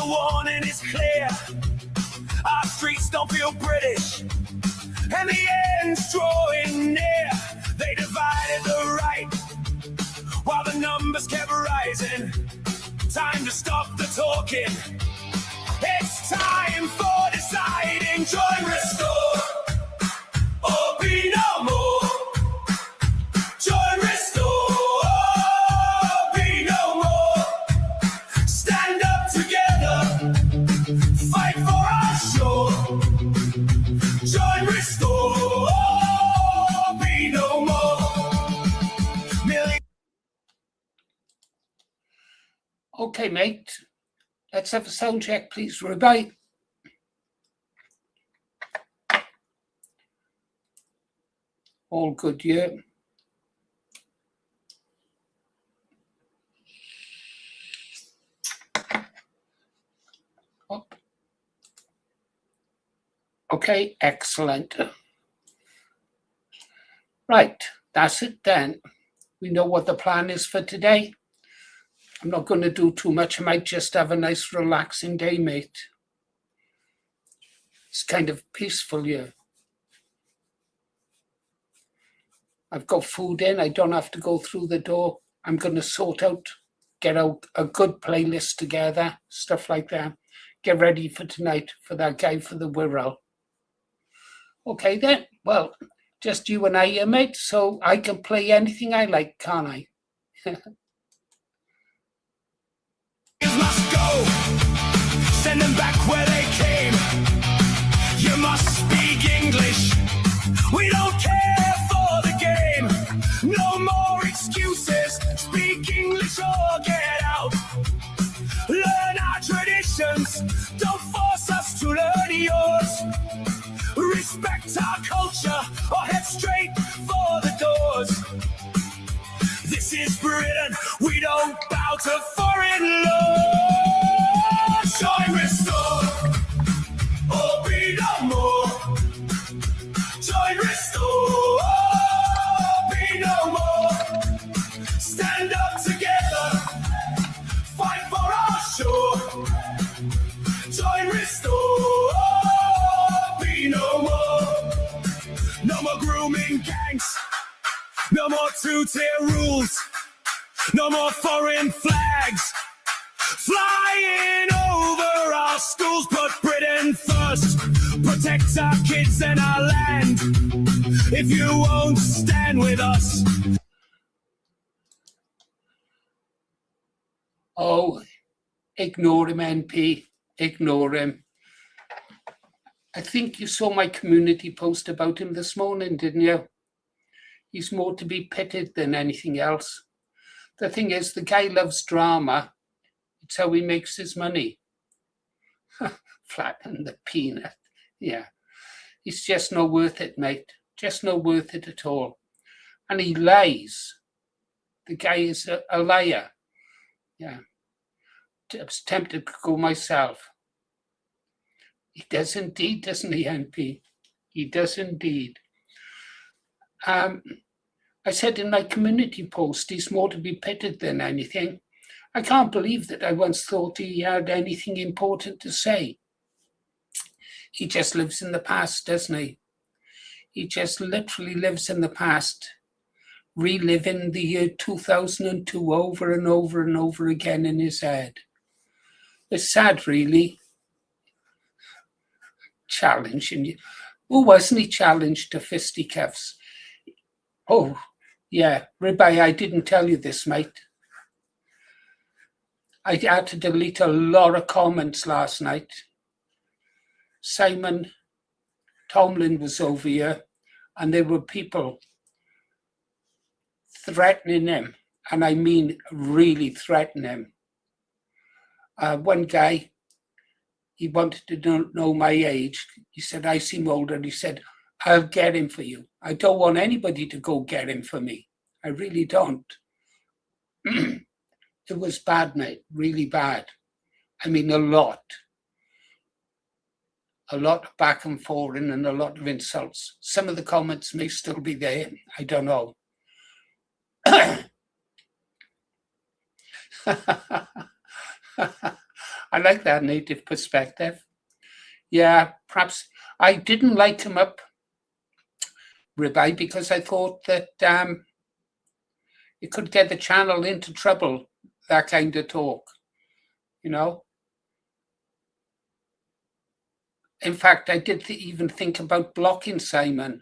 the warning is clear. Our streets don't feel British, and the end's drawing near. They divided the right, while the numbers kept rising. Time to stop the talking. It's time for deciding. Join Restore, or be no more. Join Restore, or be no more. Stand up together, fight for our shore. Join Restore, or be no more. Okay, mate. Let's have a sound check, please, Ruby. All good, yeah. Oh. Okay, excellent. Right, that's it then. We know what the plan is for today. I'm not going to do too much. I might just have a nice relaxing day, mate. It's kind of peaceful here. I've got food in. I don't have to go through the door. I'm going to get out a good playlist together, stuff like that. Get ready for tonight for that guy for the Wirral. Okay then. Well, just you and I here, mate. So I can play anything I like, can't I? Must go, send them back where they came. You must speak English. We don't care for the game. No more excuses. Speak English or get out. Learn our traditions. Don't force us to learn yours. Respect our culture or head straight for the doors. This is Britain, we don't bow to foreign laws. Join Restore, or be no more. Join Restore, or be no more. Stand up together, fight for our shore. Join Restore, or be no more. No more grooming gangs. No more two-tier rules, no more foreign flags flying over our schools. Put Britain first, protect our kids and our land. If you won't stand with us. Oh, ignore him, NP, ignore him. I think you saw my community post about him this morning, didn't you? He's more to be pitied than anything else. The thing is, the guy loves drama. It's how he makes his money. Flatten the peanut. Yeah. He's just not worth it, mate. Just not worth it at all. And he lies. The guy is a liar. Yeah. I was tempted to go myself. He does indeed, doesn't he, NP? He does indeed. I said in my community post, he's more to be pitied than anything. I can't believe that I once thought he had anything important to say. He just lives in the past, doesn't he? He just literally lives in the past, reliving the year 2002 over and over and over again in his head. It's sad, really. Challenging you. Oh, wasn't he challenged to fisticuffs? Oh, yeah, Ribeye, I didn't tell you this, mate. I had to delete a lot of comments last night. Simon Tomlin was over here, and there were people threatening him, and I mean really threatening him. One guy, he wanted to know my age. He said, I seem older, and he said, I'll get him for you. I don't want anybody to go get him for me. I really don't. It was bad, mate, really bad. I mean, a lot of back and forth and a lot of insults. Some of the comments may still be there. I don't know. I like that native perspective. Yeah, perhaps I didn't like him up ribeye because I thought that it could get the channel into trouble, that kind of talk, you know. In fact, I did even think about blocking Simon.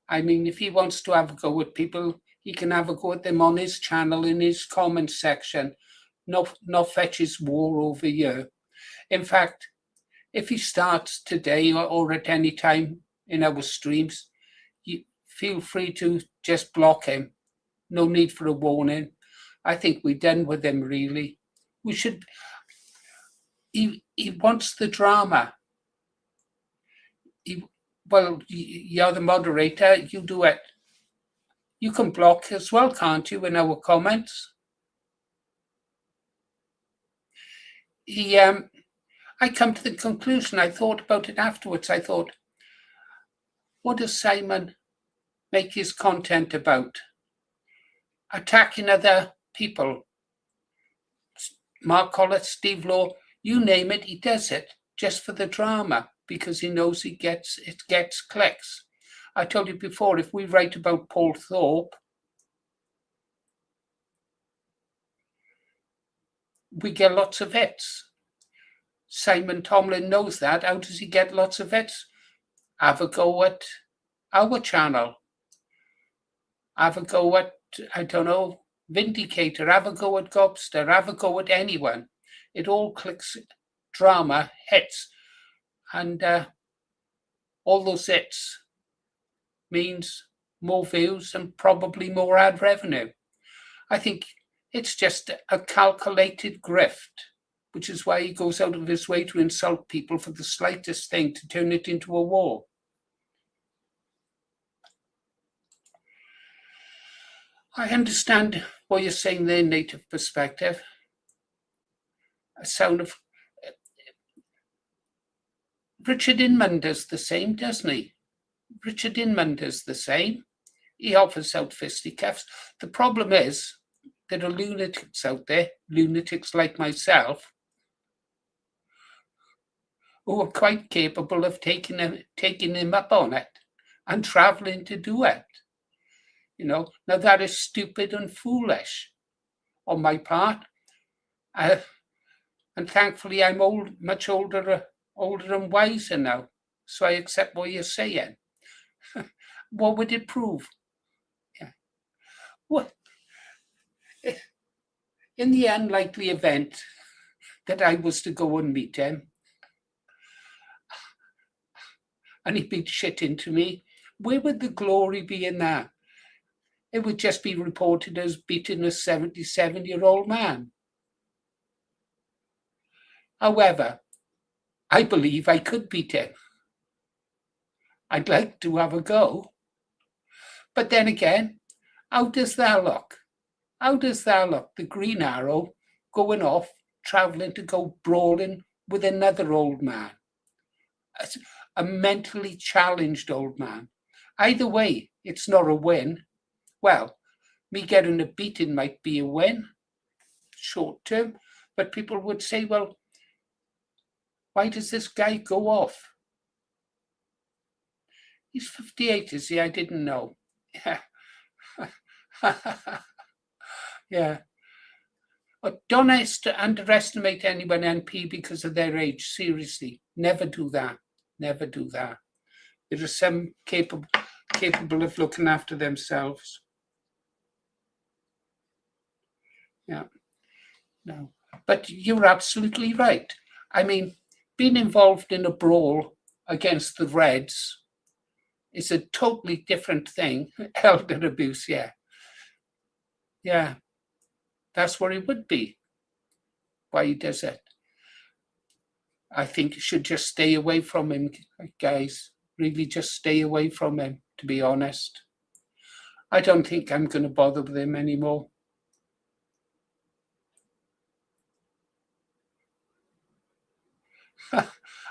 I mean, if he wants to have a go at people, he can have a go at them on his channel in his comment section. No fetches war over here. In fact, if he starts today or at any time in our streams, you feel free to just block him. No need for a warning. I think we're done with him, really. We should. He wants the drama. Well, you're the moderator. You do it. You can block as well, can't you, in our comments? I come to the conclusion, I thought about it afterwards. I thought, what does Simon make his content about? Attacking other people. Mark Collett, Steve Law, you name it, he does it just for the drama because he knows it gets clicks. I told you before, if we write about Paul Thorpe, we get lots of hits. Simon Tomlin knows that. How does he get lots of hits? Have a go at our channel. Have a go at, I don't know, Vindicator. Have a go at Gobster. Have a go at anyone. It all clicks, drama, hits. And all those hits means more views and probably more ad revenue. I think it's just a calculated grift, which is why he goes out of his way to insult people for the slightest thing, to turn it into a war. I understand what you're saying there, native perspective. A sound of Richard Inman does the same, doesn't he? Richard Inman does the same. He offers out fisticuffs. The problem is there are lunatics out there, lunatics like myself, who are quite capable of taking him up on it and traveling to do it. You know, now that is stupid and foolish on my part. And thankfully I'm much older and wiser now. So I accept what you're saying. What would it prove? Yeah. What? In the unlikely event that I was to go and meet him, and he beat shit into me, where would the glory be in that? It would just be reported as beating a 77-year-old man. However, I believe I could beat him. I'd like to have a go. But then again, how does that look? How does that look? The Green Arrow going off, traveling to go brawling with another old man. A mentally challenged old man. Either way, it's not a win. Well, me getting a beating might be a win, short term, but people would say, well, why does this guy go off? He's 58, is he? I didn't know. Yeah. Yeah. But don't underestimate anyone, NP, because of their age. Seriously, never do that. Never do that. There are some capable of looking after themselves. Yeah. No. But you're absolutely right. I mean, being involved in a brawl against the Reds is a totally different thing. Elder abuse, yeah. Yeah. That's what it would be. Why he does it. I think you should just stay away from him, guys. Really just stay away from him, to be honest. I don't think I'm going to bother with him anymore.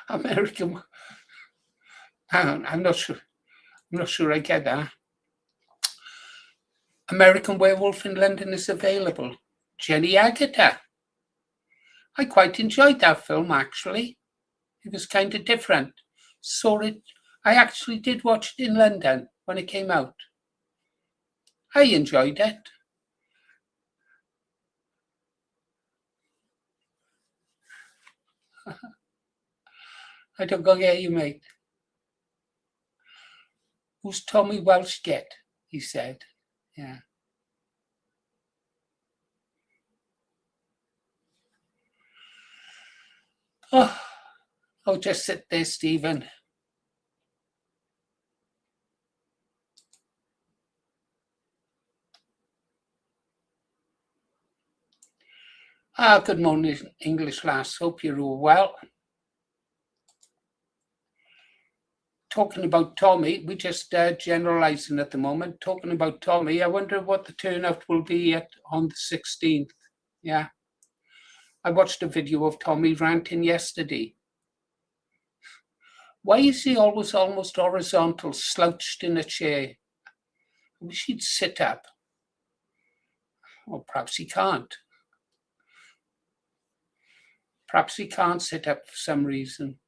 American. Hang on, I'm not sure I get that. American Werewolf in London is available. Jenny Agutter. I quite enjoyed that film, actually. It was kind of different. I actually did watch it in London when it came out. I enjoyed it. I don't go get you, mate. Who's Tommy Welsh get? He said. Yeah. Oh, just sit there, Stephen. Good morning, English lass. Hope you're all well. Talking about Tommy, we just generalising at the moment. Talking about Tommy, I wonder what the turnout will be on the 16th. Yeah. I watched a video of Tommy ranting yesterday. Why is he always almost horizontal, slouched in a chair? I wish he'd sit up. Or perhaps he can't. Perhaps he can't sit up for some reason.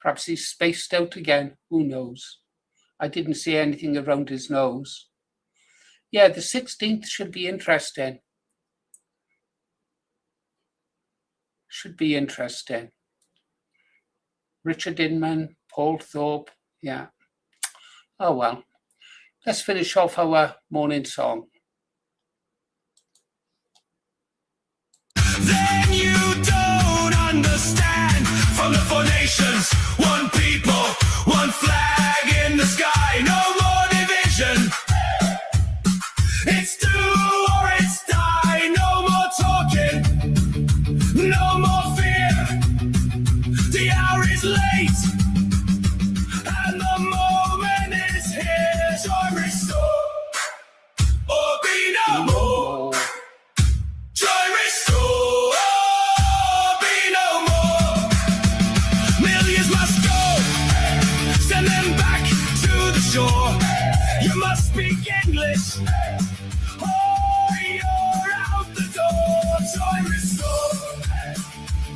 Perhaps he's spaced out again. Who knows? I didn't see anything around his nose. Yeah, the 16th should be interesting. Should be interesting. Richard Inman, Paul Thorpe. Yeah. Oh, well. Let's finish off our morning song. Then you don't understand. From the four nations, one people, one flag in the sky. No more division. It's do or it's die. No more talking. No more fear. The hour is late. And the moment is here. Joy restore. Or be no more. Joy restore, be no more. Millions must go, send them back to the shore. You must speak English, or you're out the door. Joy restore,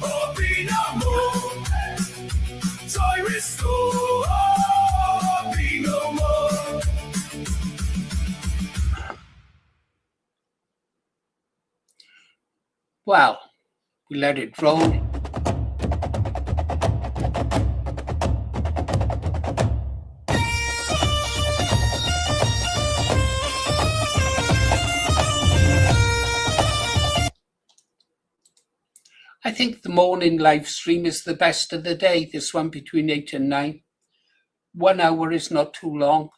or be no more. Joy restore, or be no more. Well, we let it roll. I think the morning live stream is the best of the day, this one between 8 and 9. 1 hour is not too long.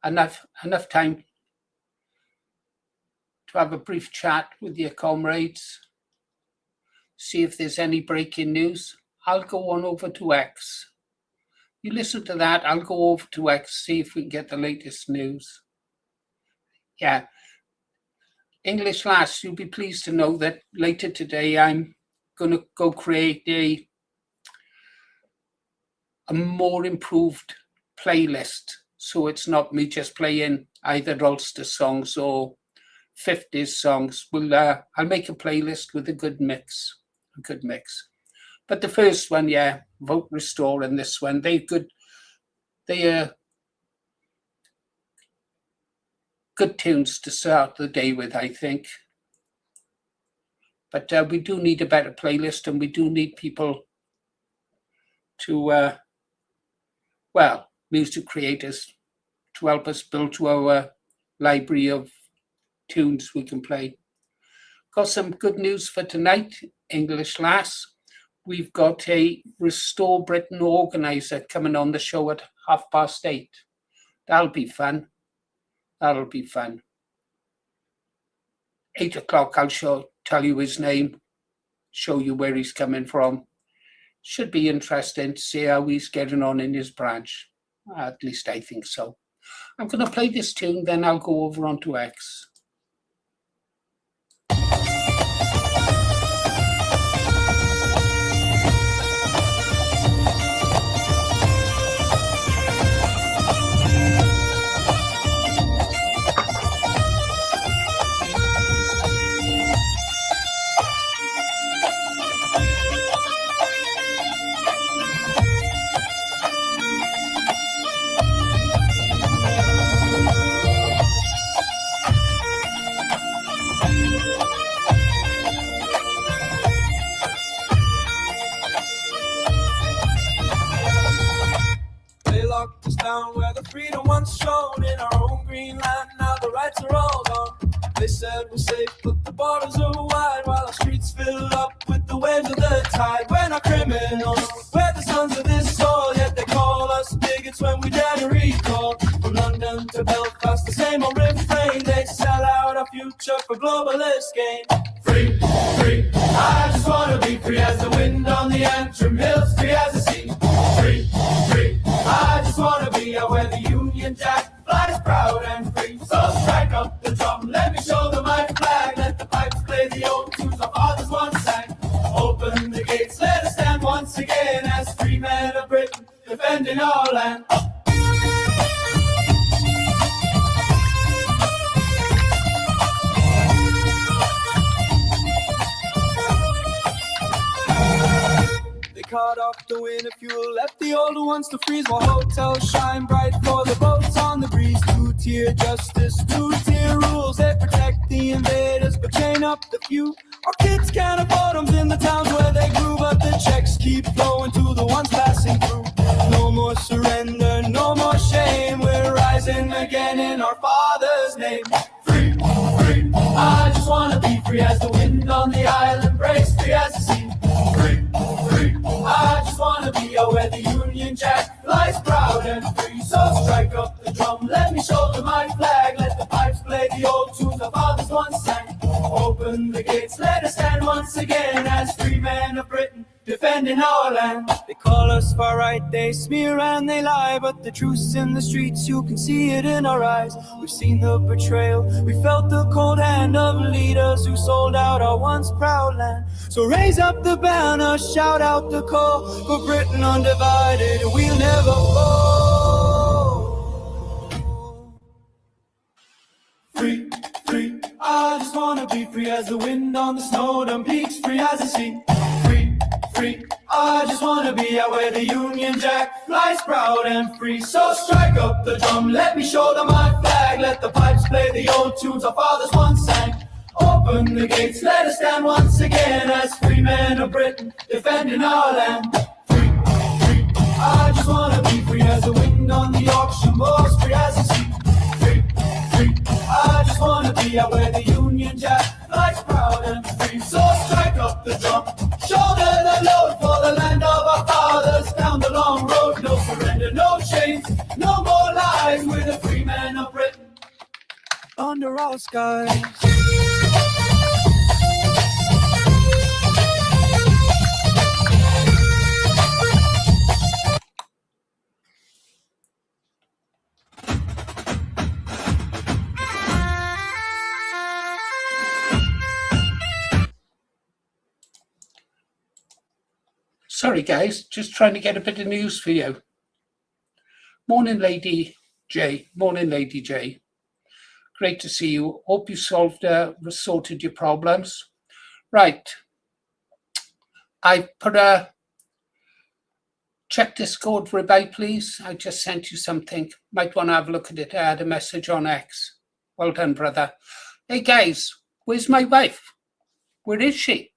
Enough time to have a brief chat with your comrades, see if there's any breaking news. I'll go on over to X. You listen to that, I'll go over to X, see if we can get the latest news. Yeah. English lass, you'll be pleased to know that later today I'm going to go create a more improved playlist. So it's not me just playing either Ulster songs or 50s songs. I'll make a playlist with a good mix. But the first one, yeah, Vote Restore, and this one, they're good. They are good tunes to start the day with, I think. But we do need a better playlist, and we do need people to, music creators to help us build to our library of tunes we can play. Got some good news for tonight, English lass. We've got a Restore Britain organiser coming on the show at 8:30. That'll be fun. 8 o'clock, I'll tell you his name, show you where he's coming from. Should be interesting to see how he's getting on in his branch. At least I think so. I'm going to play this tune, then I'll go over onto X. freedom once shown in our own green land. Now the rights are all gone. They said we're safe, but the borders are wide, while our streets fill up with the waves of the tide. We're not criminals, we're the sons of this soil, yet they call us bigots when we dare to recall. From London to Belfast, the same old refrain. They sell out our future for globalist gain. Free, free, I just wanna be free as the wind on the Antrim Hills, free as the sea. Free, free, I just wanna be out where the Union Jack flies proud and free. So strike up the drum, let me show them my flag. Let the pipes play the old tunes our fathers once sang. Open the gates, let us stand once again as free men of Britain, defending our land. Cut off the winter fuel, left the older ones to freeze, while hotels shine bright for the boats on the breeze. Two-tier justice, two-tier rules, they protect the invaders but chain up the few. Our kids can't afford homes in the towns where they grew, but the checks keep flowing to the ones passing through. No more surrender, no more shame, we're rising again in our Father's name. Free, free, I just wanna be free as the wind on the island breaks, free as the sea. Free, free, I just wanna be out where the Union Jack flies proud and free. So strike up the drum, let me shoulder my flag. Let the pipes play the old tunes our fathers once sang. Open the gates, let us stand once again as free men of Britain, defending our land. They call us far right, they smear and they lie, but the truth's in the streets, you can see it in our eyes. We've seen the betrayal, we felt the cold hand of leaders who sold out our once proud land. So raise up the banner, shout out the call, for Britain undivided, we'll never fall. Free, free, I just wanna be free as the wind on the snow-dome peaks, free as the sea. Free, free, I just wanna be out where the Union Jack flies proud and free. So strike up the drum, let me shoulder my flag. Let the pipes play the old tunes our fathers once sang. Open the gates, let us stand once again as free men of Britain, defending our land. Free, free, I just wanna be free as the wind on the Yorkshire moors, free as the sea. Free, free, I just wanna be out where the Union Jack flies proud and free. So strike up the drum, shoulder the load for the land of our fathers. Down the long road, no surrender, no chains, no more lies. We're the free men of Britain, under our skies. Sorry guys, just trying to get a bit of news for you. Morning Lady J. Morning Lady J. Great to see you. Hope you sorted your problems. Right. I put a check Discord, Ribeye, please. I just sent you something. Might want to have a look at it. I had a message on X. Well done, brother. Hey guys, where's my wife? Where is she?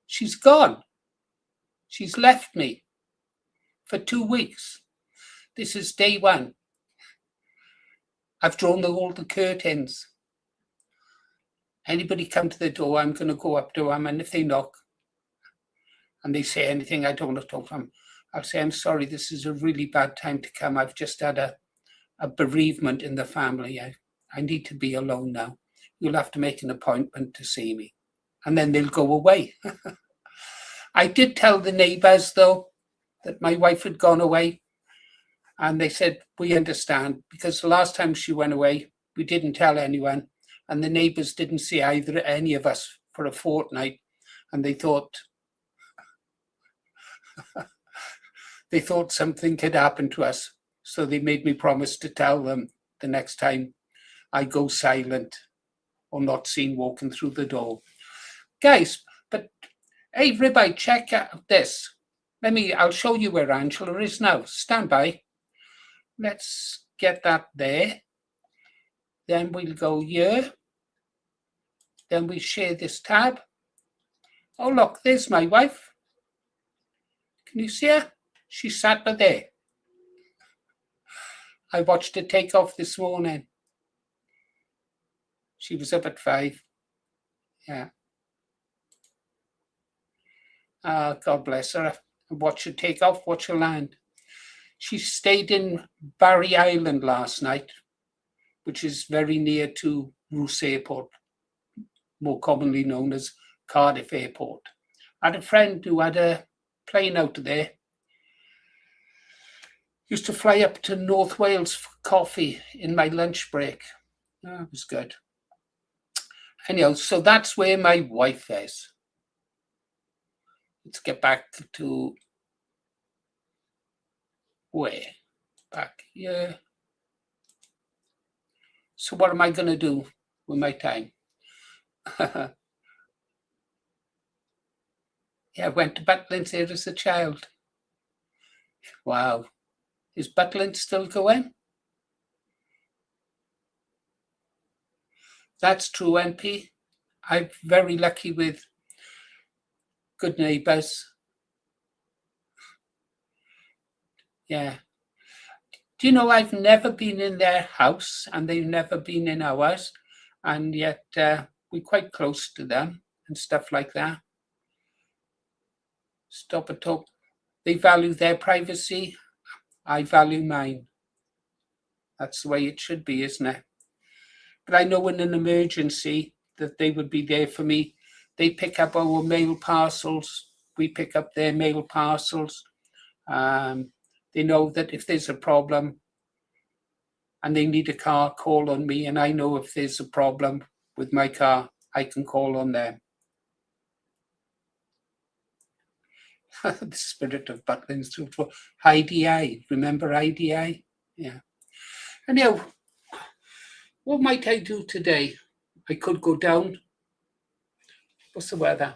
She's gone. She's left me for 2 weeks. This is day one. I've drawn all the curtains. Anybody come to the door, I'm going to go up to them, and if they knock and they say anything I don't want to talk to them, I'll say, I'm sorry, this is a really bad time to come. I've just had a bereavement in the family. I need to be alone now. You'll have to make an appointment to see me. And then they'll go away. I did tell the neighbours, though, that my wife had gone away. And they said, we understand, because the last time she went away, we didn't tell anyone. And the neighbours didn't see any of us for a fortnight. And they thought something had happened to us. So they made me promise to tell them the next time I go silent or not seen walking through the door. Guys, but hey, Ribeye, check out this. I'll show you where Angela is now. Stand by. Let's get that there. Then we'll go here. Then we share this tab. Oh, look, there's my wife. Can you see her? She sat there. I watched her take off this morning. She was up at 5. Yeah. God bless her. I watched her take off, watch her land. She stayed in Barry Island last night, which is very near to Roos Airport, more commonly known as Cardiff Airport. I had a friend who had a plane out there. Used to fly up to North Wales for coffee in my lunch break. Oh, it was good. Anyhow, so that's where my wife is. Let's get back to where? Back here. So what am I going to do with my time? Yeah, I went to Butlins here as a child. Wow. Is Butlins still going? That's true, MP. I'm very lucky with good neighbours. Yeah. Do you know I've never been in their house and they've never been in ours, and yet we're quite close to them and stuff like that. Stop and talk. They value their privacy. I value mine. That's the way it should be, isn't it? But I know in an emergency that they would be there for me. They pick up our mail parcels. We pick up their mail parcels. They know that if there's a problem and they need a car, call on me. And I know if there's a problem with my car, I can call on them. The spirit of Butlins. IDI. Remember IDI? Yeah. Anyhow, what might I do today? I could go down. What's the weather?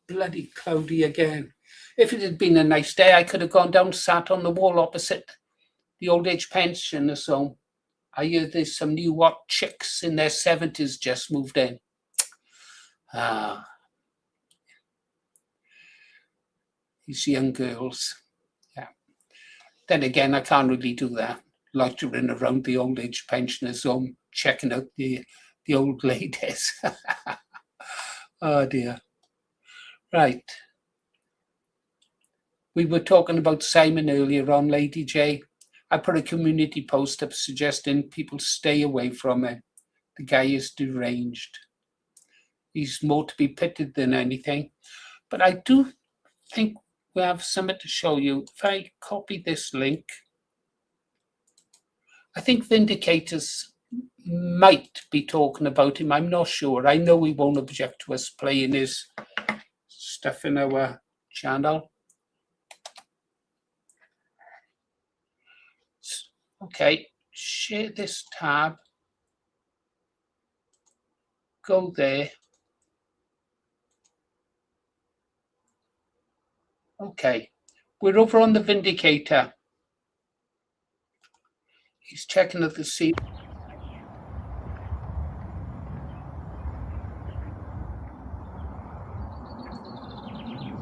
Bloody cloudy again. If it had been a nice day, I could have gone down, sat on the wall opposite the old age pensioners home. I hear there's some new hot chicks in their 70s just moved in. These young girls. Yeah. Then again, I can't really do that. Loitering around the old age pensioners home, checking out the old ladies. Oh dear. Right. We were talking about Simon earlier on, Lady J. I put a community post up suggesting people stay away from him. The guy is deranged. He's more to be pitied than anything. But I do think we have something to show you. If I copy this link, I think Vindicators might be talking about him. I'm not sure. I know he won't object to us playing his stuff in our channel. Okay, share this tab. Go there. Okay, we're over on the Vindicator. He's checking at the scene.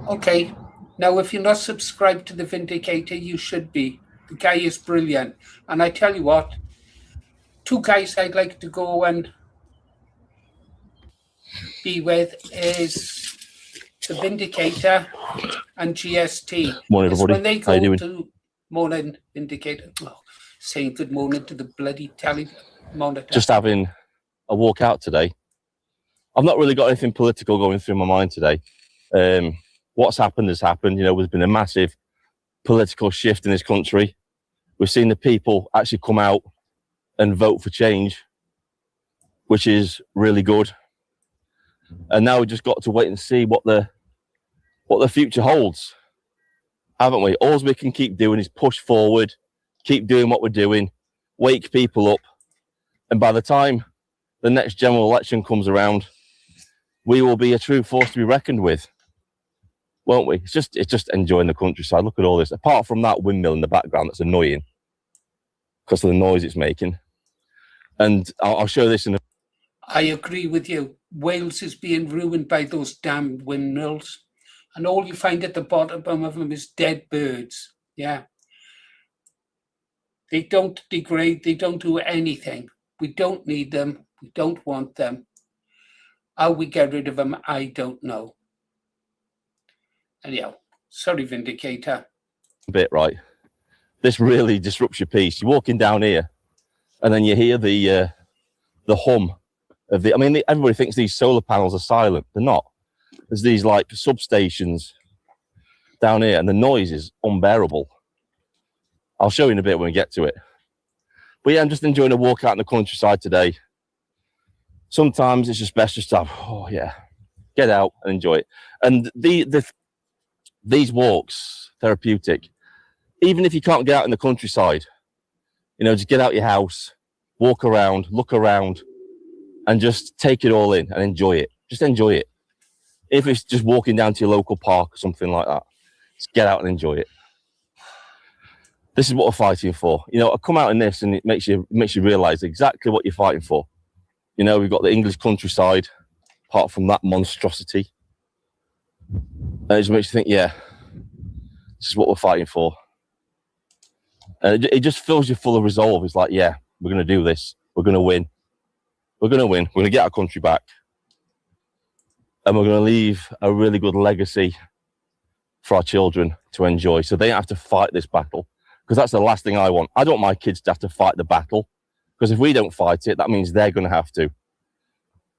Okay, now if you're not subscribed to the Vindicator, you should be. The guy is brilliant. And I tell you what, two guys I'd like to go and be with is the Vindicator and GST. Morning, everybody. When they How you go doing? to morning Vindicator, saying good morning to the bloody telly monitor. Just having a walk out today. I've not really got anything political going through my mind today. What's happened has happened. You know, there's been a massive political shift in this country. We've seen the people actually come out and vote for change, which is really good. And now we've just got to wait and see what the future holds, haven't we? All we can keep doing is push forward, keep doing what we're doing, wake people up, and by the time the next general election comes around, we will be a true force to be reckoned with, won't we? It's just enjoying the countryside. Look at all this. Apart from that windmill in the background that's annoying because of the noise it's making. And I'll show this in a... I agree with you. Wales is being ruined by those damn windmills. And all you find at the bottom of them is dead birds. Yeah. They don't degrade, they don't do anything. We don't need them, we don't want them. How we get rid of them, I don't know. Anyhow, sorry, Vindicator. Bit right. This really disrupts your peace. You're walking down here, and then you hear the hum of the. I mean, everybody thinks these solar panels are silent. They're not. There's these like substations down here, and the noise is unbearable. I'll show you in a bit when we get to it. But yeah, I'm just enjoying a walk out in the countryside today. Sometimes it's just best just to have, oh yeah, get out and enjoy it. And these walks, therapeutic. Even if you can't get out in the countryside, you know, just get out your house, walk around, look around, and just take it all in and enjoy it. Just enjoy it. If it's just walking down to your local park or something like that, just get out and enjoy it. This is what we're fighting for. You know, I come out in this and it makes you realise exactly what you're fighting for. You know, we've got the English countryside, apart from that monstrosity. And it just makes you think, yeah, this is what we're fighting for. And it just fills you full of resolve. It's like, yeah, we're going to do this. We're going to win. We're going to win. We're going to get our country back. And we're going to leave a really good legacy for our children to enjoy. So they don't have to fight this battle. Because that's the last thing I want. I don't want my kids to have to fight the battle. Because if we don't fight it, that means they're going to have to.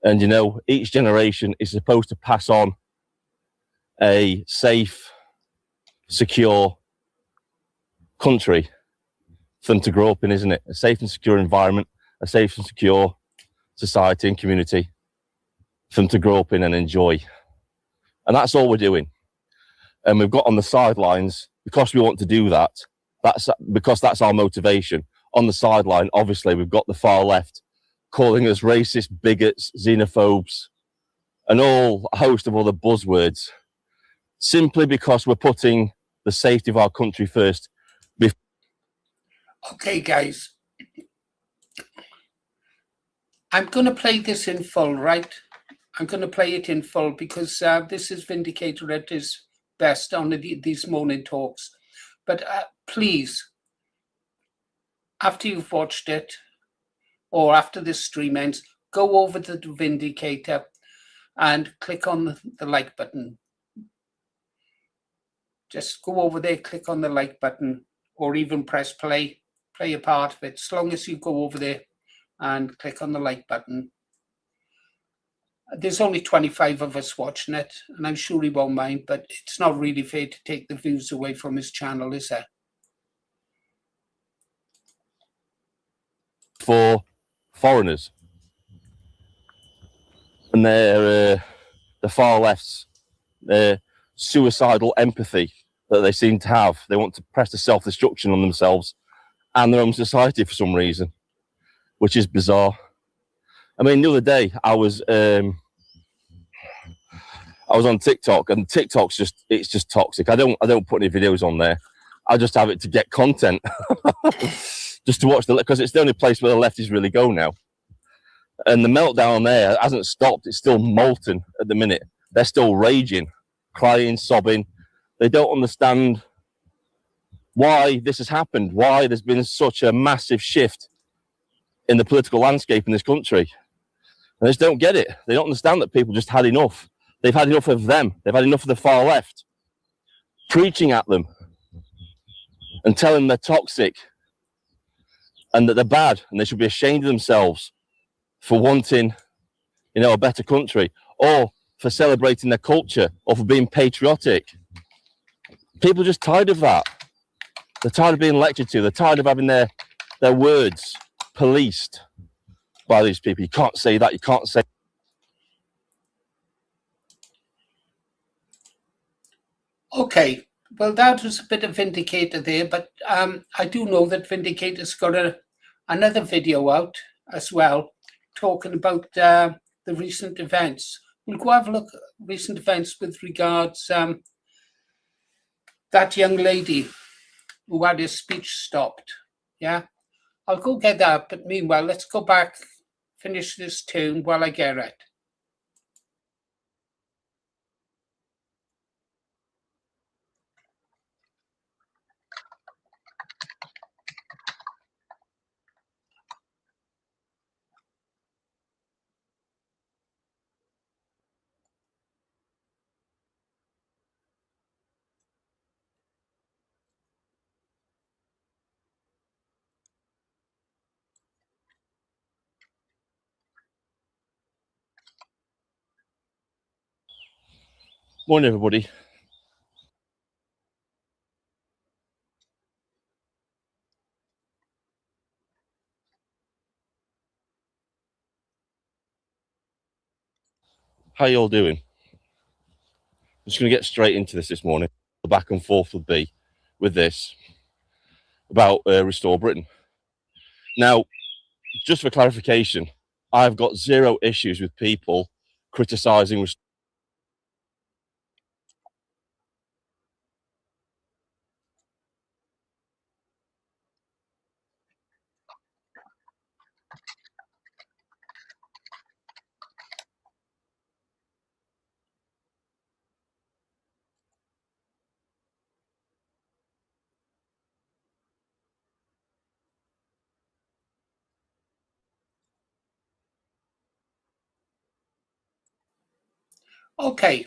And, you know, each generation is supposed to pass on a safe, secure country for them to grow up in, isn't it? A safe and secure environment, a safe and secure society and community for them to grow up in and enjoy. And that's all we're doing. And we've got on the sidelines, because we want to do that, because that's our motivation. On the sideline, obviously, we've got the far left calling us racist, bigots, xenophobes, and a host of other buzzwords, simply because we're putting the safety of our country first. Okay, guys. I'm going to play this in full, right? I'm going to play it in full because this is Vindicator at his best on these morning talks. But please, after you've watched it, or after this stream ends, go over to the Vindicator and click on the like button. Just go over there, click on the like button, or even press play a part of it. As long as you go over there and click on the like button. There's only 25 of us watching it, and I'm sure he won't mind, but it's not really fair to take the views away from his channel, is it? For foreigners. And the far left's suicidal empathy that they seem to have. They want to press the self-destruction on themselves and their own society for some reason, which is bizarre. I mean, the other day I was on TikTok, and TikTok's just toxic. I don't put any videos on there. I just have it to get content, just to watch because it's the only place where the lefties really go now. And the meltdown there hasn't stopped. It's still molten at the minute. They're still raging, crying, sobbing. They don't understand why this has happened, why there's been such a massive shift in the political landscape in this country. And they just don't get it. They don't understand that people just had enough. They've had enough of them. They've had enough of the far left preaching at them and telling them they're toxic and that they're bad and they should be ashamed of themselves for wanting, you know, a better country, or for celebrating their culture, or for being patriotic. People are just tired of that. They're tired of being lectured to. They're tired of having their words policed by these people. You can't say that. You can't say. Okay, well, that was a bit of Vindicator there, but I do know that Vindicator's got another video out as well, talking about the recent events. We'll go have a look at recent events with regards that young lady who had his speech stopped. Yeah, I'll go get that, but meanwhile, let's go back, finish this tune while I get it. Morning, everybody. How you all doing? I'm just going to get straight into this morning. The back and forth would be with this about Restore Britain. Now, just for clarification, I've got zero issues with people criticising. Okay,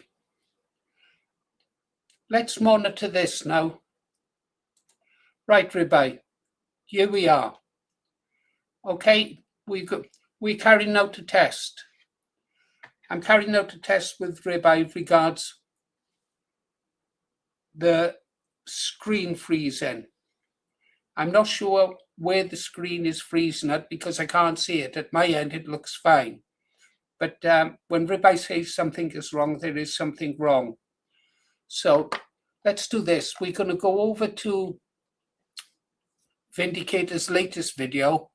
let's monitor this now. Right, Ribeye, here we are. Okay, we're carrying out a test. I'm carrying out a test with Ribeye regards the screen freezing. I'm not sure where the screen is freezing at because I can't see it. At my end, it looks fine. But when Ribeye says something is wrong, there is something wrong. So let's do this. We're going to go over to Vindicator's latest video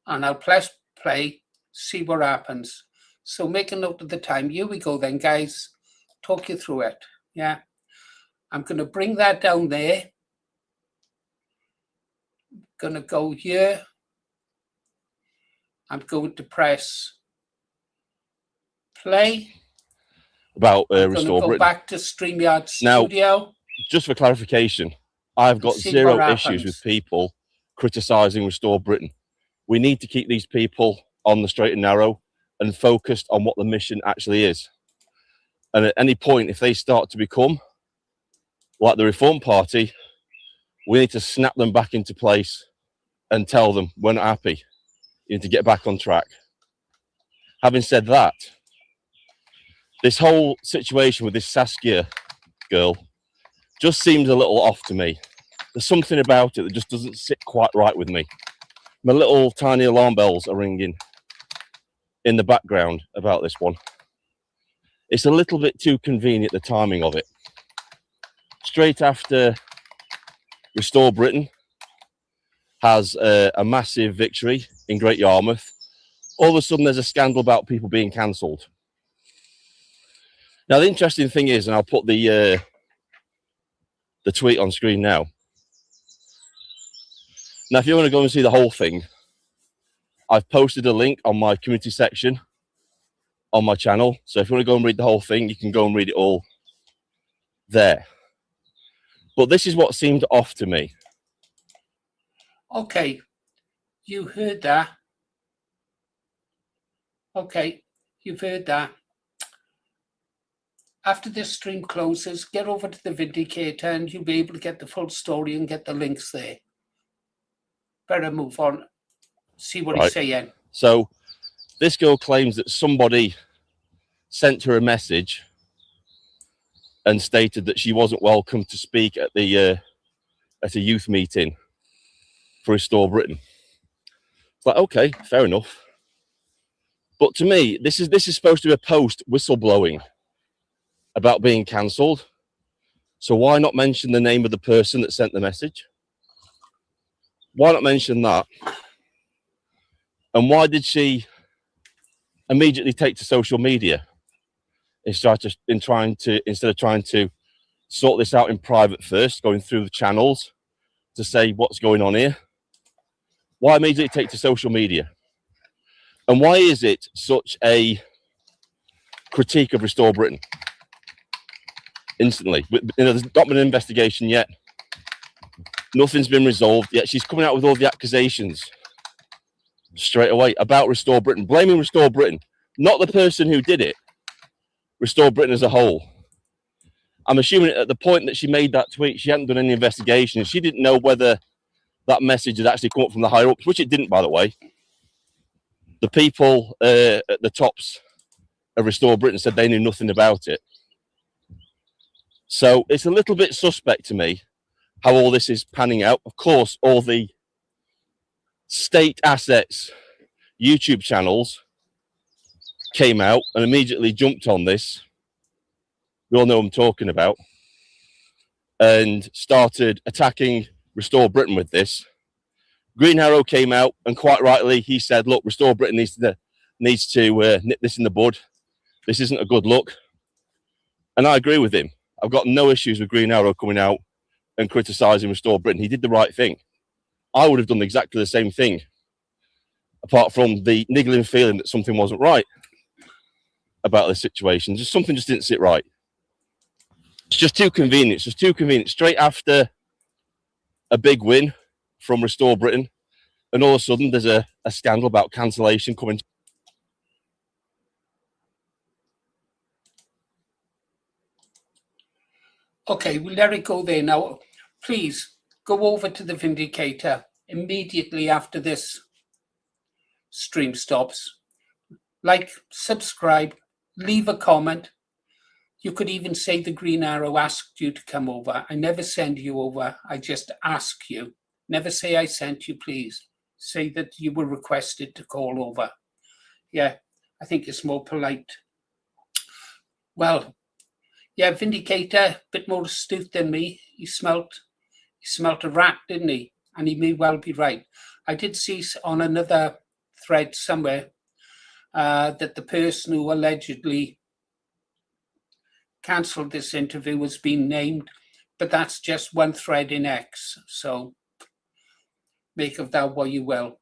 and I'll press play, see what happens. So make a note of the time. Here we go then, guys. Talk you through it. Yeah. I'm going to bring that down there. Going to go here. I'm going to press play. About I'm Restore go Britain. back to StreamYard Studio. Now, just for clarification, I've got zero issues with people criticising Restore Britain. We need to keep these people on the straight and narrow and focused on what the mission actually is. And at any point, if they start to become like the Reform Party, we need to snap them back into place and tell them we're not happy. You need to get back on track. Having said that, this whole situation with this Saskia girl just seems a little off to me. There's something about it that just doesn't sit quite right with me. My little tiny alarm bells are ringing in the background about this one. It's a little bit too convenient, the timing of it. Straight after Restore Britain has a massive victory in Great Yarmouth, all of a sudden there's a scandal about people being cancelled. Now, the interesting thing is, and I'll put the tweet on screen now. Now, if you want to go and see the whole thing, I've posted a link on my community section on my channel. So if you want to go and read the whole thing, you can go and read it all there. But this is what seemed off to me. Okay, you heard that. Okay, you've heard that. After this stream closes, get over to the Vindicator and you'll be able to get the full story and get the links there. Better move on, see what he's saying. So this girl claims that somebody sent her a message and stated that she wasn't welcome to speak at the at a youth meeting for Restore Britain. It's like, okay, fair enough. But to me, this is supposed to be a post whistleblowing about being cancelled. So why not mention the name of the person that sent the message? Why not mention that? And why did she immediately take to social media instead of trying to sort this out in private first, going through the channels to say what's going on here? Why immediately take to social media? And why is it such a critique of Restore Britain? Instantly, there's not been an investigation yet. Nothing's been resolved yet. She's coming out with all the accusations straight away about Restore Britain, blaming Restore Britain, not the person who did it, Restore Britain as a whole. I'm assuming at the point that she made that tweet, she hadn't done any investigation. She didn't know whether that message had actually come up from the higher ups, which it didn't, by the way. The people at the tops of Restore Britain said they knew nothing about it. So it's a little bit suspect to me how all this is panning out. Of course, all the state assets YouTube channels came out and immediately jumped on this. We all know what I'm talking about, and started attacking Restore Britain with this. Green Arrow came out, and quite rightly, he said, look, Restore Britain needs to nip this in the bud. This isn't a good look. And I agree with him. I've got no issues with Green Arrow coming out and criticising Restore Britain. He did the right thing. I would have done exactly the same thing, apart from the niggling feeling that something wasn't right about this situation. Just something just didn't sit right. It's just too convenient. It's just too convenient. Straight after a big win from Restore Britain, and all of a sudden there's a scandal about cancellation coming. Okay, we'll let it go there now. Please go over to the Vindicator immediately after this stream stops. Like, subscribe, leave a comment. You could even say the Green Arrow asked you to come over. I never send you over. I just ask you. Never say I sent you, please. Say that you were requested to call over. Yeah, I think it's more polite. Well, yeah, Vindicator, a bit more astute than me. He smelt a rat, didn't he? And he may well be right. I did see on another thread somewhere that the person who allegedly cancelled this interview has been named, but that's just one thread in X. So make of that what you will.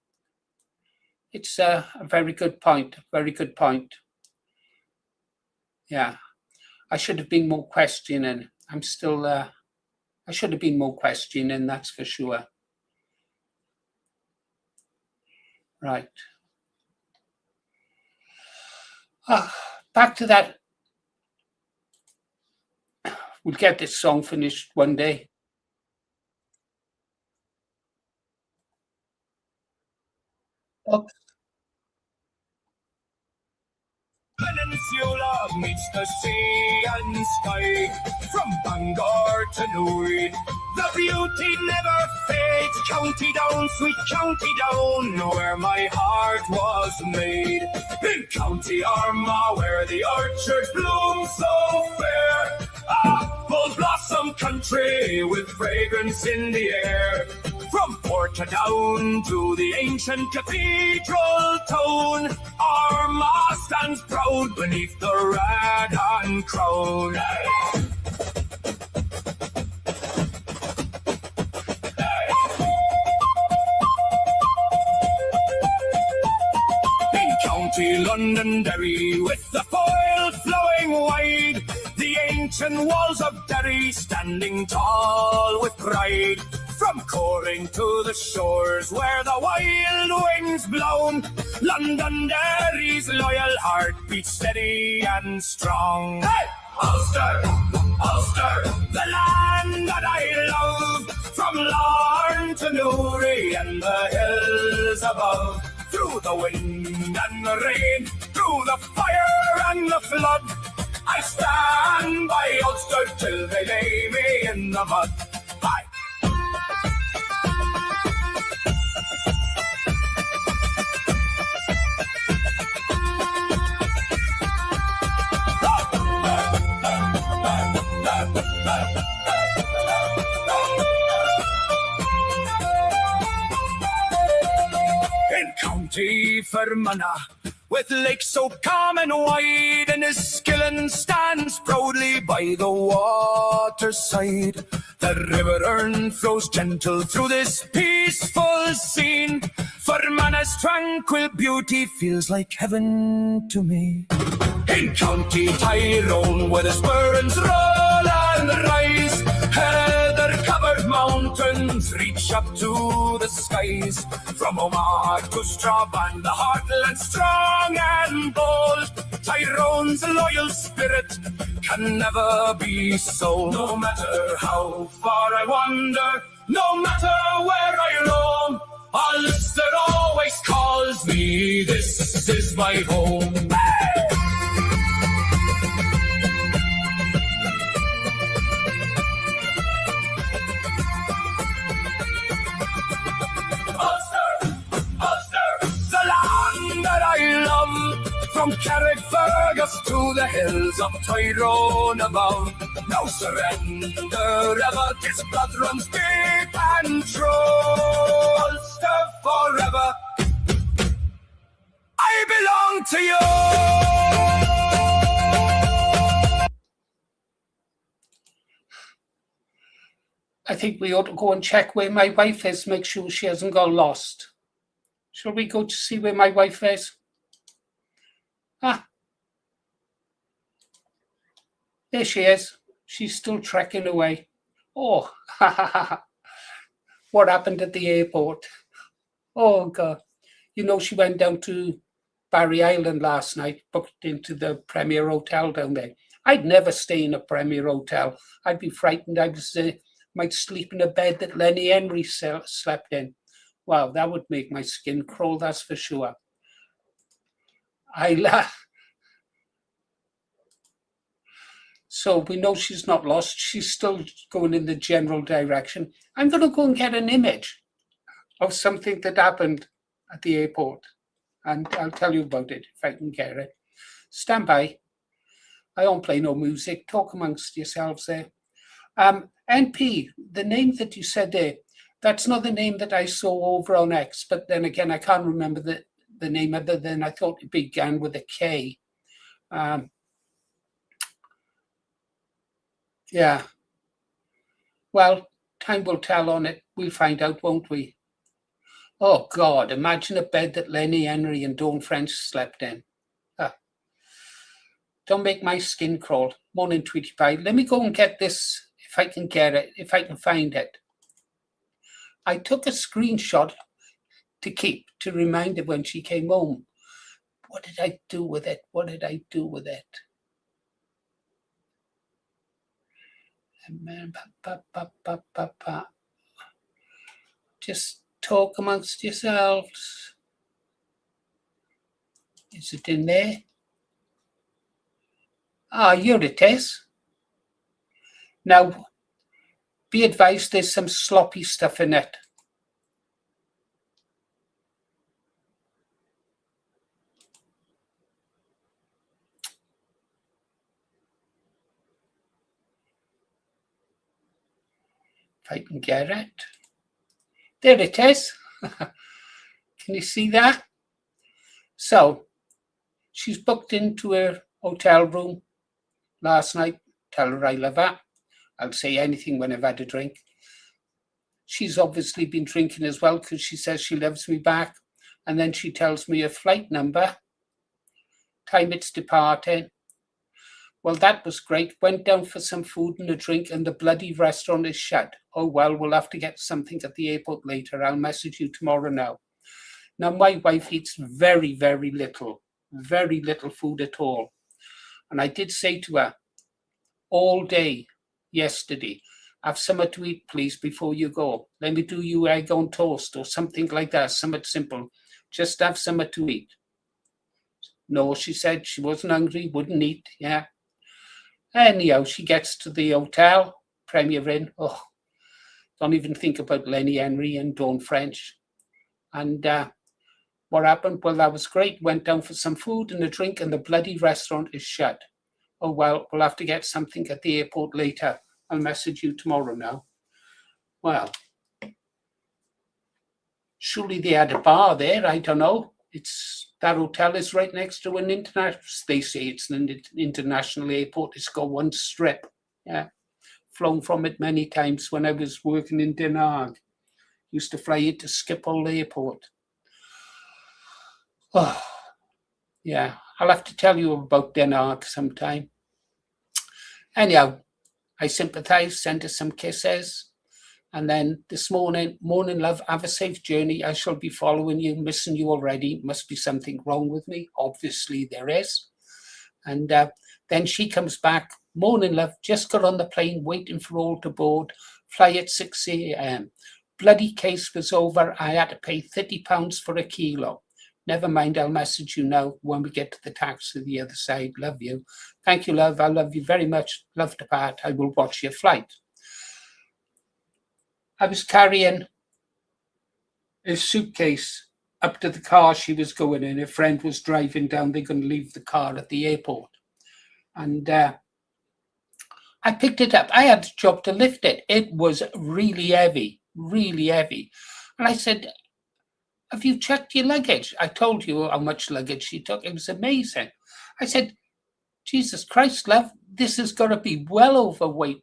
It's a very good point. Very good point. Yeah. I should have been more questioning. I'm still, I should have been more questioning, that's for sure. Right. Back to that. We'll get this song finished one day. Oh. Peninsula meets the sea and sky, from Bangor to Newry. The beauty never fades. County Down, sweet County Down, where my heart was made. In County Armagh, where the orchards bloom so fair. Apple blossom country with fragrance in the air. From Portadown to the ancient cathedral town, Armagh stands proud beneath the Raghan crown. In County Londonderry, with the foyle flowing wide, the ancient walls of Derry standing tall with pride. From Coring to the shores where the wild wind's blown, Londonderry's loyal heart beats steady and strong. Hey! Ulster, Ulster, the land that I love, from Larne to Newry and the hills above. Through the wind and the rain, through the fire and the flood, I stand by Ulster till they lay me in the mud. Bye. In County Fermanagh, with lakes so calm and wide, and Enniskillen stands proudly by the waterside. The River Erne flows gentle through this peaceful scene. Fermanagh's tranquil beauty feels like heaven to me. In County Tyrone, where the Spurns roll and rise, heather-covered mountains reach up to the skies. From Omagh to Strabane, the heartland strong and bold, Tyrone's loyal spirit can never be sold. No matter how far I wander, no matter where I roam, Ulster always calls me, this is my home. Hey! From Carrickfergus to the hills of Tyrone above, no surrender ever, 'tis blood runs deep and true. Ulster forever, I belong to you. I think we ought to go and check where my wife is, make sure she hasn't got lost. Shall we go to see where my wife is? Ah, there she is. She's still trekking away. Oh, what happened at the airport? Oh, God. You know, she went down to Barry Island last night, booked into the Premier Hotel down there. I'd never stay in a Premier Hotel. I'd be frightened. I might sleep in a bed that Lenny Henry slept in. Wow, that would make my skin crawl, that's for sure. So we know she's not lost. She's still going in the general direction. I'm going to go and get an image of something that happened at the airport, and I'll tell you about it if I can get it. Stand by. I don't play no music. Talk amongst yourselves there. NP, the name that you said there, that's not the name that I saw over on X, but then again, I can't remember the name other than I thought it began with a K. Yeah. Well, time will tell on it. We'll find out, won't we? Oh, God, imagine a bed that Lenny Henry and Dawn French slept in. Don't make my skin crawl. Morning, Tweety Pie. Let me go and get this, if I can get it, if I can find it. I took a screenshot to keep, to remind her when she came home. What did I do with it? What did I do with it? Just talk amongst yourselves. Is it in there? Ah, here it is. Now, be advised there's some sloppy stuff in it. If I can get it. There it is. Can you see that? So, she's booked into her hotel room last night. Tell her I love her. I'll say anything when I've had a drink. She's obviously been drinking as well because she says she loves me back. And then she tells me her flight number, time it's departing. Well, that was great. Went down for some food and a drink and the bloody restaurant is shut. Oh, well, we'll have to get something at the airport later. I'll message you tomorrow now. Now, my wife eats very, very little food at all. And I did say to her all day yesterday, have something to eat, please, before you go. Let me do you egg on toast or something like that, something simple. Just have something to eat. No, she said she wasn't hungry, wouldn't eat, yeah. Anyhow, she gets to the hotel, Premier Inn. Oh, don't even think about Lenny Henry and Dawn French. And what happened? Well, that was great. Went down for some food and a drink and the bloody restaurant is shut. Oh, well, we'll have to get something at the airport later. I'll message you tomorrow now. Well, surely they had a bar there. I don't know. That hotel is right next to an international, they say it's an international airport. It's got one strip. Yeah. Flown from it many times when I was working in Den Haag. Used to fly into Schiphol Airport. Oh, yeah. I'll have to tell you about Den Haag sometime. Anyhow, I sympathize, send her some kisses. And then this morning, love, have a safe journey. I shall be following you, missing you already. Must be something wrong with me. Obviously there is. And then she comes back. Morning, love, just got on the plane, waiting for all to board. Fly at 6 a.m. Bloody case was over. I had to pay £30 for a kilo. Never mind, I'll message you now when we get to the taxi the other side. Love you. Thank you, love. I love you very much. Love to part. I will watch your flight. I was carrying a suitcase up to the car she was going in. Her friend was driving down. They're going to leave the car at the airport. And I picked it up. I had a job to lift it. It was really heavy, really heavy. And I said, have you checked your luggage? I told you how much luggage she took. It was amazing. I said, Jesus Christ, love, this has got to be well overweight.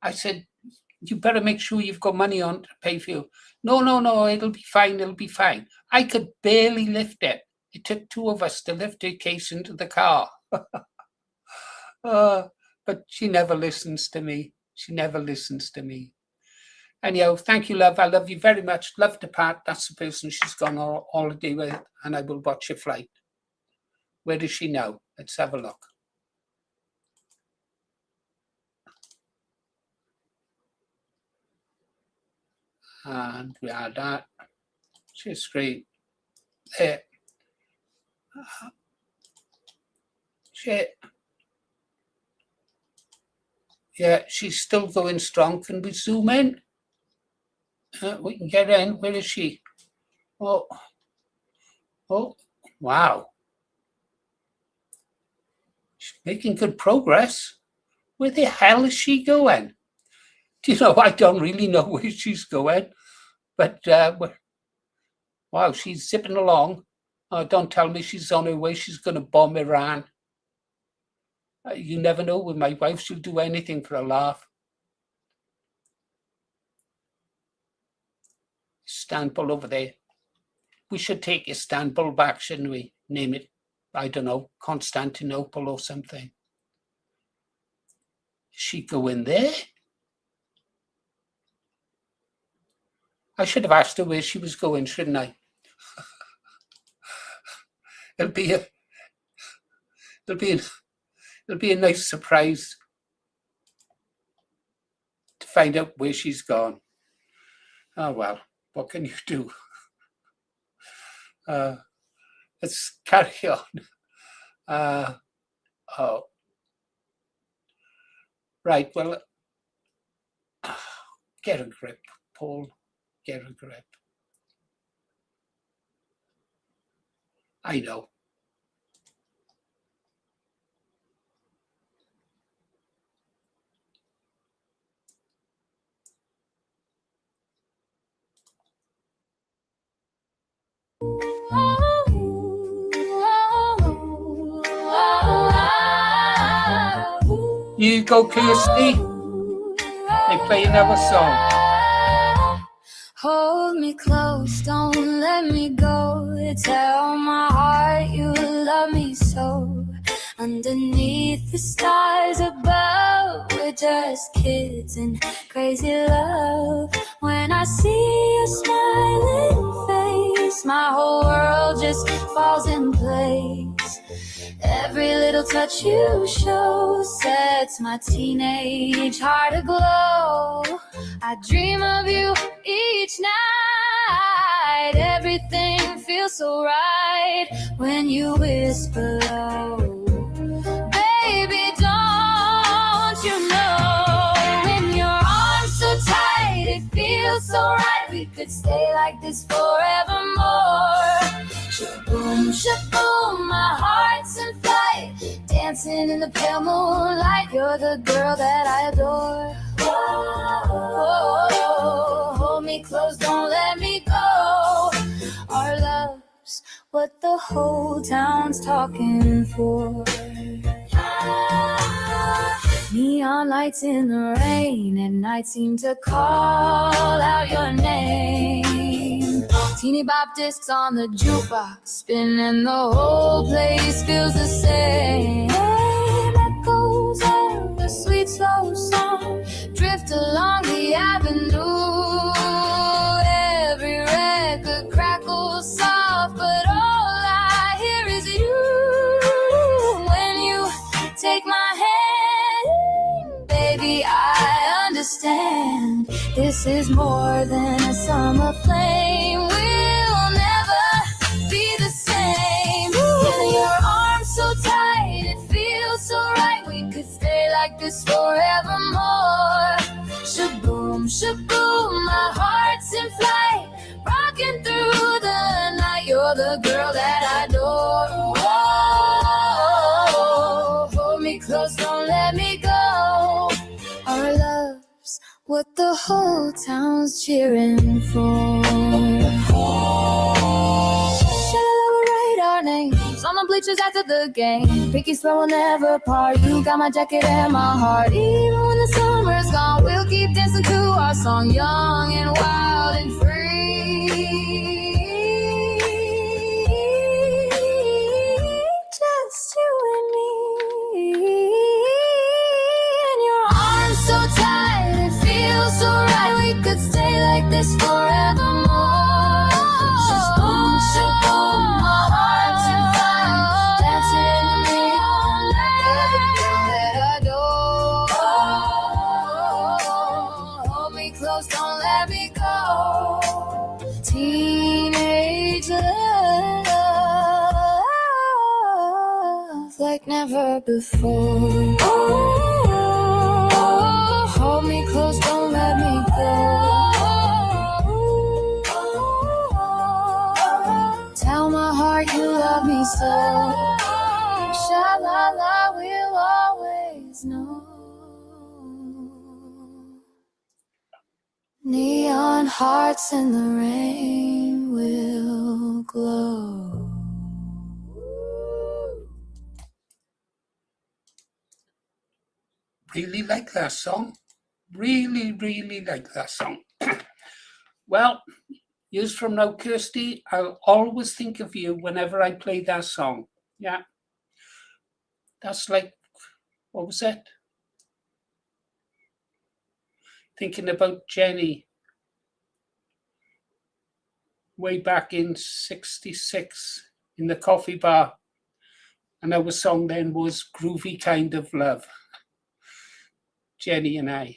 I said, you better make sure you've got money on to pay for you. No, it'll be fine. I could barely lift it. It took two of us to lift her case into the car. But she never listens to me. Anyhow, thank you, love. I love you very much. Love to Pat. That's the person she's gone on holiday with, and I will watch your flight. Where is she now? Let's have a look. And we are that. She's great. There. Yeah, she's still going strong. Can we zoom in? We can get in. Where is she? Oh, wow. She's making good progress. Where the hell is she going? Do you know, I don't really know where she's going. But, wow, she's zipping along. Don't tell me she's on her way. She's going to bomb Iran. You never know with my wife. She'll do anything for a laugh. Istanbul over there. We should take Istanbul back, shouldn't we? Name it, I don't know, Constantinople or something. She go in there? I should have asked her where she was going, shouldn't I? It'll be a nice surprise to find out where she's gone. Oh well, what can you do? Let's carry on. Right, well, get a grip, Paul. Get a grip. I know. You go, Kirsty. They play another song. Hold me close, don't let me go. Tell my heart you love me so. Underneath the stars above, we're just kids in crazy love. When I see your smiling face, my whole world just falls in place. Every little touch you show sets my teenage heart aglow. I dream of you each night. Everything feels so right when you whisper low. Baby, don't you know, in your arms so tight, it feels so right. We could stay like this forevermore. Shaboom, shaboom, my heart's in flight, dancing in the pale moonlight. You're the girl that I adore. Whoa, hold me close, don't let me go. Our love's what the whole town's talking for. Neon lights in the rain at night seem to call out your name. Teeny bop discs on the jukebox spinning, the whole place feels the same. Echoes of the sweet slow song drift along the avenue. Every record crackles soft, but all I hear is you. When you take my hand, baby, I understand. This is more than a summer flame. We'll never be the same. In your arms so tight, it feels so right. We could stay like this forevermore. Shaboom, shaboom, my heart's in flight, rocking through the you're the girl that I adore. Whoa, hold me close, don't let me go. Our love's what the whole town's cheering for. Write our names on the bleachers after the game. Pinky swear we'll never part. You got my jacket and my heart. Even when the summer's gone, we'll keep dancing to our song, young and wild and free. Just you and me. And your arms so tight, it feels so right. We could stay like this forevermore. Just don't shake on my heart tonight. Dancing in the moonlight, every girl that I adore. Hold me close, don't let me go. Teenage love like never before. Hold me close, don't let me go. Tell my heart you love me so. Sha-la-la, we'll always know. Neon hearts in the rain will glow. Really like that song. Really, really like that song. Well, years from now, Kirsty, I'll always think of you whenever I play that song. Yeah. That's like, what was it? Thinking about Jenny way back in 66 in the coffee bar. And our song then was Groovy Kind of Love. Jenny and I.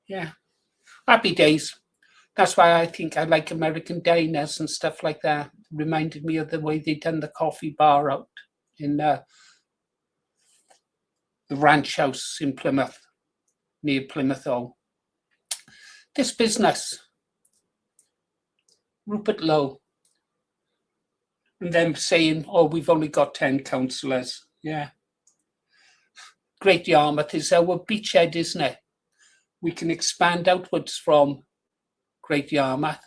Yeah. Happy days. That's why I think I like American diners and stuff like that. It reminded me of the way they done the coffee bar out in the ranch house in Plymouth, near Plymouth Hall. This business, Rupert Lowe, and them saying, oh, we've only got 10 councillors. Yeah. Great Yarmouth is our beachhead, isn't it? We can expand outwards from Great Yarmouth.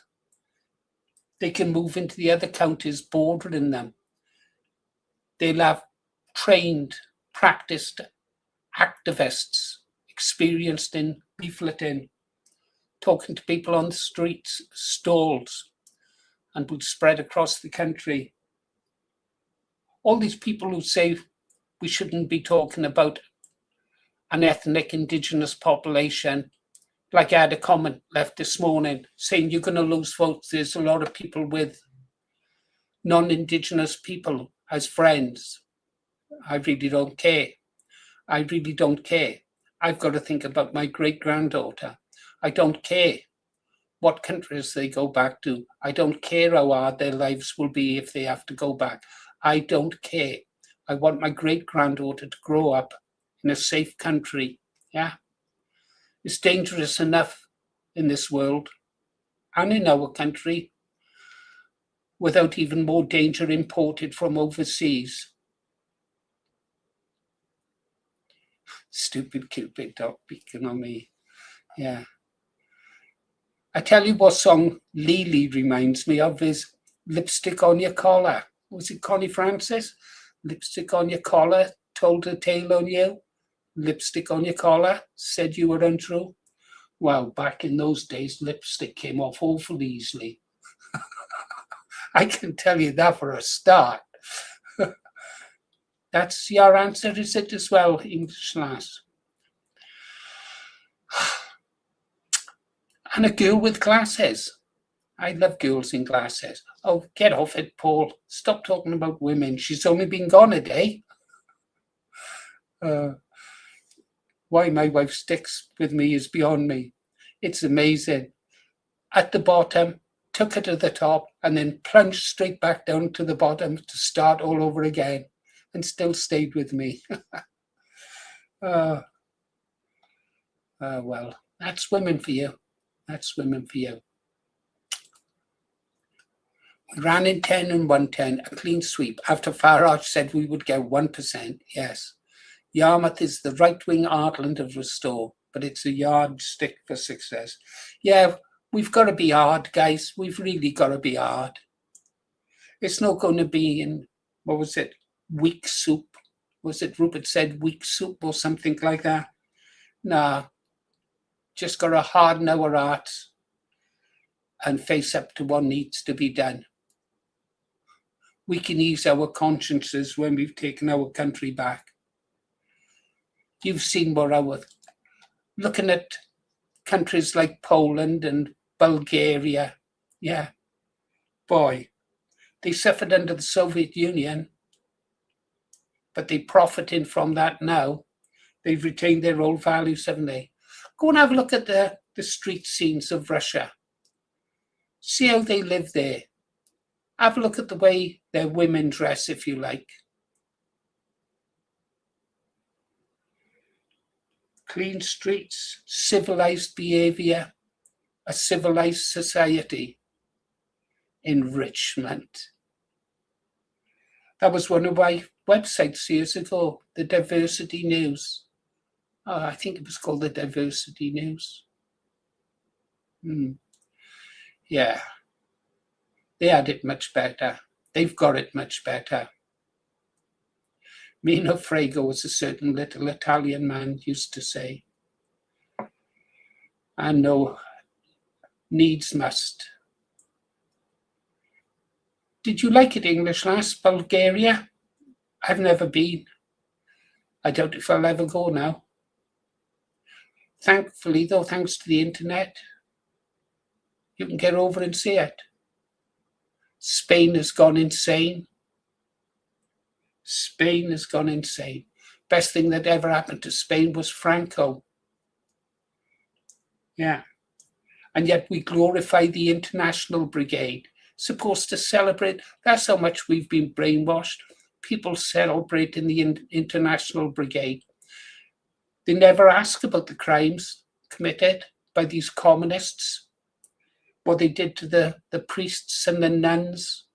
They can move into the other counties bordering them. They'll have trained, practiced activists, experienced in leafleting, talking to people on the streets, stalls, and will spread across the country. All these people who say we shouldn't be talking about an ethnic indigenous population, like I had a comment left this morning saying you're going to lose votes. There's a lot of people with non-indigenous people as friends. I really don't care. I really don't care. I've got to think about my great-granddaughter. I don't care what countries they go back to. I don't care how hard their lives will be if they have to go back. I don't care. I want my great-granddaughter to grow up in a safe country. Yeah. It's dangerous enough in this world and in our country without even more danger imported from overseas. Stupid Cupid dog beacon on me. Yeah. I tell you what song Lily reminds me of is Lipstick on Your Collar. Was it Connie Francis? Lipstick on your collar, told a tale on you. Lipstick on your collar, said you were untrue. Well, back in those days, lipstick came off awfully easily. I can tell you that for a start. That's your answer, is it as well, English lass? And a girl with glasses. I love girls in glasses. Oh, get off it, Paul. Stop talking about women. She's only been gone a day. Why my wife sticks with me is beyond me. It's amazing. At the bottom, took her to the top, and then plunged straight back down to the bottom to start all over again, and still stayed with me. Well, that's women for you. That's women for you. We ran in 10 and 110, a clean sweep, after Farage said we would get 1%. Yes. Yarmouth is the right-wing heartland of Restore, but it's a yardstick for success. Yeah, we've got to be hard, guys. We've really got to be hard. It's not going to be in, what was it, weak soup? Was it Rupert said weak soup or something like that? Nah, just got to harden our hearts and face up to what needs to be done. We can ease our consciences when we've taken our country back. You've seen what looking at countries like Poland and Bulgaria, yeah, boy, they suffered under the Soviet Union, but they're profiting from that now. They've retained their old values, haven't they? Go and have a look at the street scenes of Russia. See how they live there. Have a look at the way their women dress, if you like. Clean streets, civilized behavior, a civilized society, enrichment. That was one of my websites years ago, the Diversity News. Oh, I think it was called the Diversity News. Yeah, they had it much better. They've got it much better. Meno Frego, as a certain little Italian man used to say. And no, needs must. Did you like it, English lass, Bulgaria? I've never been. I doubt if I'll ever go now. Thankfully, though, thanks to the internet, you can get over and see it. Spain has gone insane. Spain has gone insane. Best thing that ever happened to Spain was Franco. Yeah. And yet we glorify the International Brigade, supposed to celebrate. That's how much we've been brainwashed. People celebrating the International Brigade. They never ask about the crimes committed by these communists, what they did to the priests and the nuns.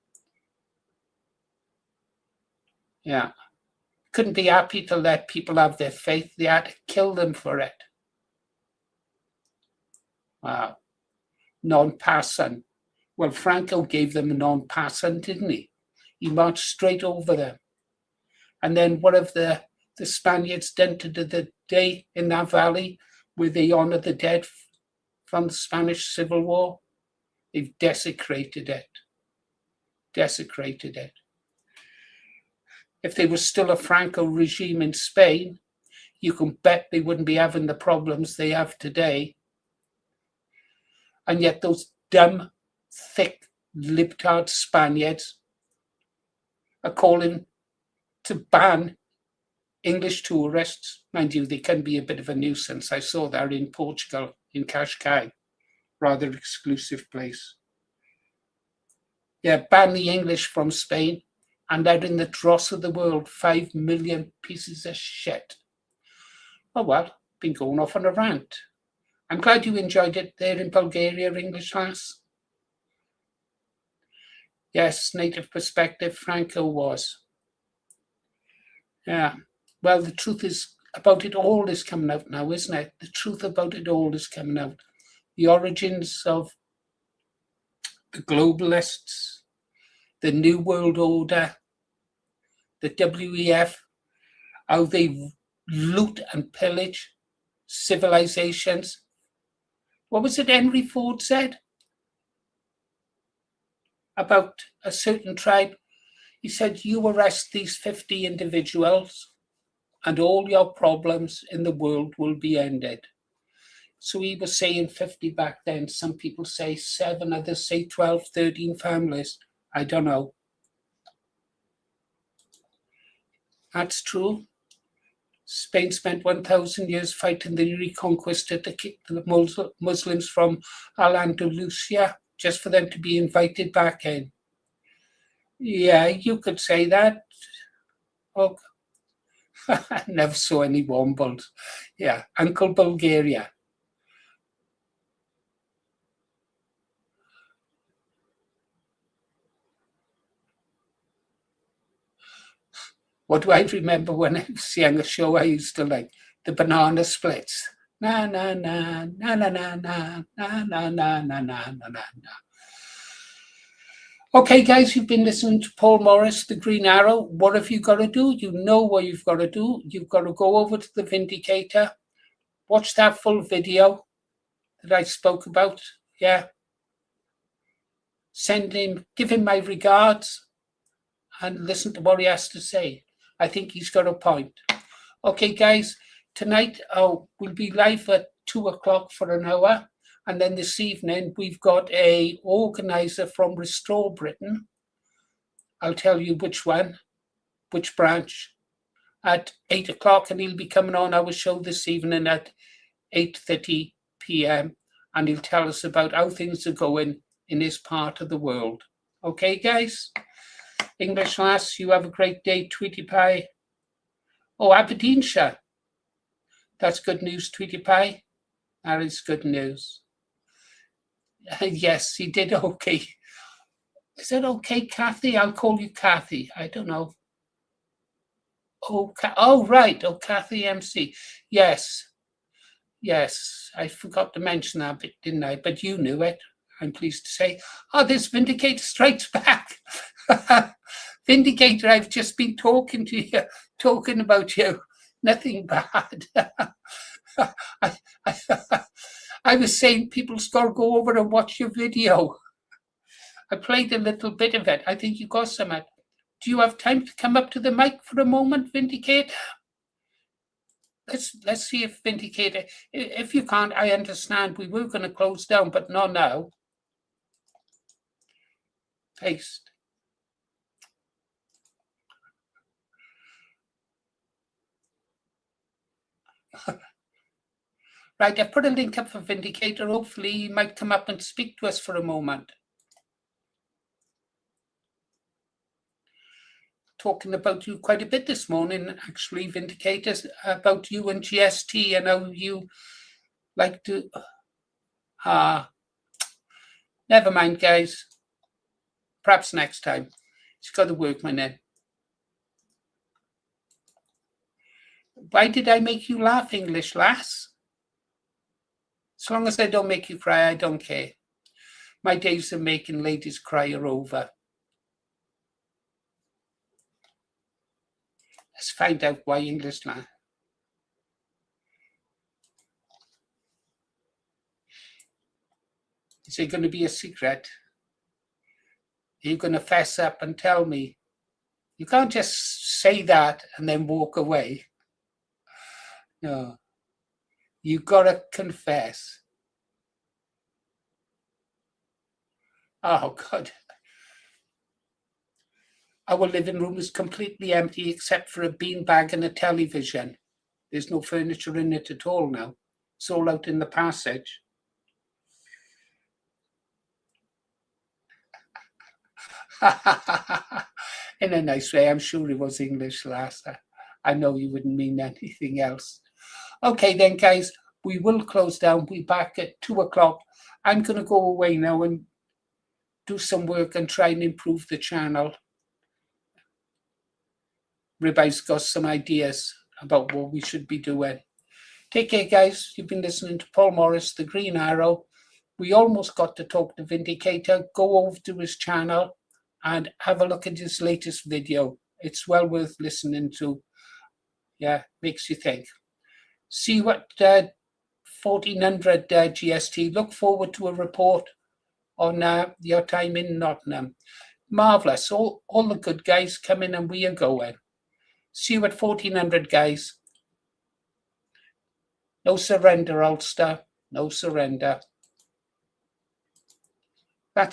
Yeah. Couldn't be happy to let people have their faith. They had to kill them for it. Wow. Non-passant. Well, Franco gave them a non-passant, didn't he? He marched straight over them. And then what have the Spaniards done to the day in that valley where they honor the dead from the Spanish Civil War? They've desecrated it. Desecrated it. If there was still a Franco regime in Spain, you can bet they wouldn't be having the problems they have today. And yet those dumb, thick, libtard Spaniards are calling to ban English tourists. Mind you, they can be a bit of a nuisance. I saw that in Portugal, in Cascais, rather exclusive place. Yeah, ban the English from Spain, and out in the dross of the world, 5 million pieces of shit. Oh well, been going off on a rant. I'm glad you enjoyed it there in Bulgaria, English lass. Yes, native perspective, Franco was. Yeah, well, the truth is about it all is coming out now, isn't it? The truth about it all is coming out. The origins of the globalists, the New World Order, the WEF, how they loot and pillage civilizations. What was it Henry Ford said about a certain tribe? He said, you arrest these 50 individuals and all your problems in the world will be ended. So he was saying 50 back then. Some people say 7, others say 12, 13 families. I don't know. That's true. Spain spent 1,000 years fighting the Reconquista to kick the Muslims from Al-Andalusia just for them to be invited back in. Yeah, you could say that. Oh, I never saw any wombles. Yeah, Uncle Bulgaria. What do I remember when I was young? A show I used to like, the banana splits. Na na na na na na na na na na na na na. Okay, guys, you've been listening to Paul Morris, The Green Arrow. What have you got to do? You know what you've got to do. You've got to go over to The Vindicator, watch that full video that I spoke about. Yeah. Give him my regards and listen to what he has to say. I think he's got a point. Okay, guys, tonight we'll be live at 2 o'clock for an hour. And then this evening, we've got a organizer from Restore Britain. I'll tell you which one, which branch, at 8 o'clock. And he'll be coming on our show this evening at 8:30 p.m. And he'll tell us about how things are going in this part of the world. Okay, guys? English lass, you have a great day, Tweety Pie. Oh, Aberdeenshire. That's good news, Tweety Pie. That is good news. Yes, he did okay. Is it okay, Kathy? I'll call you Kathy. I don't know. Oh, right. Oh, Kathy MC. Yes. Yes. I forgot to mention that bit, didn't I? But you knew it. I'm pleased to say. Oh, this Vindicator strikes back. Vindicator, I've just been talking to you, talking about you. Nothing bad. I was saying people's got to go over and watch your video. I played a little bit of it. I think you got some. Do you have time to come up to the mic for a moment, Vindicator? Let's see if Vindicator. If you can't, I understand. We were going to close down, but not now. Paste. Right, I've put a link up for Vindicator. Hopefully he might come up and speak to us for a moment. Talking about you quite a bit this morning, actually, Vindicators, about you and GST and how you like to... never mind, guys. Perhaps next time. It's got to work, my name. Why did I make you laugh, English lass? As long as I don't make you cry, I don't care. My days of making ladies cry are over. Let's find out why English lass. Is it going to be a secret? Are you going to fess up and tell me? You can't just say that and then walk away. No. You gotta confess. Oh, God. Our living room is completely empty except for a beanbag and a television. There's no furniture in it at all now. It's all out in the passage. In a nice way. I'm sure it was English last. I know you wouldn't mean anything else. Okay then, guys, we will close down. We'll be back at 2 o'clock. I'm going to go away now and do some work and try and improve the channel. Ribey's got some ideas about what we should be doing. Take care, guys. You've been listening to Paul Morris, The Green Arrow. We almost got to talk to Vindicator. Go over to his channel and have a look at his latest video. It's well worth listening to. Yeah, makes you think. See what 1400 GST. Look forward to a report on your time in Nottingham. Marvellous. All the good guys come in and we are going. See you at 1400, guys. No surrender, Ulster. No surrender.